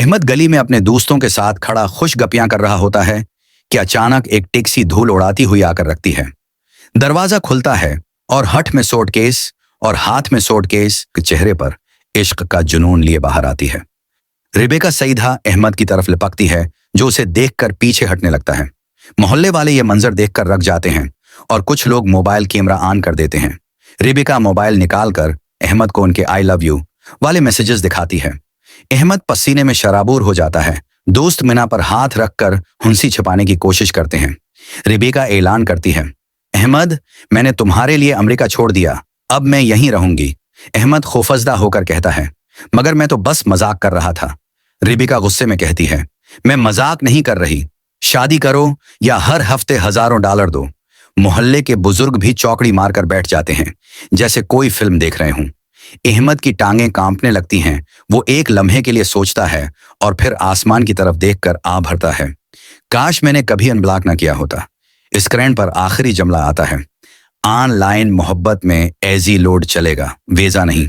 अहमद गली में अपने दोस्तों के साथ खड़ा खुश गपियां कर रहा होता है कि अचानक एक टैक्सी धूल उड़ाती हुई आकर रखती है। दरवाजा खुलता है और हठ में सूटकेस और हाथ में सूटकेस के चेहरे पर इश्क का जुनून लिए बाहर आती है। रिबेका सईदा अहमद की तरफ लिपकती है, जो उसे देखकर पीछे हटने लगता है। मोहल्ले वाले ये मंजर देखकर रख जाते हैं और कुछ लोग मोबाइल कैमरा ऑन कर देते हैं। रिबेका मोबाइल निकालकर अहमद को उनके आई लव यू वाले मैसेजेस दिखाती है। अहमद पसीने में शराबूर हो जाता है। दोस्त मिना पर हाथ रखकर हुंसी छिपाने की कोशिश करते हैं। रिबेका ऐलान करती है, अहमद, मैंने तुम्हारे लिए अमेरिका छोड़ दिया, अब मैं यहीं रहूंगी। अहमद खौफजदा होकर कहता है, मगर मैं तो बस मजाक कर रहा था। रिबेका गुस्से में कहती है, मैं मजाक नहीं कर रही, शादी करो या हर हफ्ते हजारों डॉलर दो। मोहल्ले के बुजुर्ग भी चौकड़ी मारकर बैठ जाते हैं, जैसे कोई फिल्म देख रहे हों। अहमद की टांगें कांपने लगती हैं। वो एक लम्हे के लिए सोचता है और फिर आसमान की तरफ देखकर आ भरता है, काश मैंने कभी अनब्लॉक ना किया होता। स्क्रीन पर आखिरी जुमला आता है, ऑनलाइन मोहब्बत में एजी लोड चलेगा, वीजा नहीं।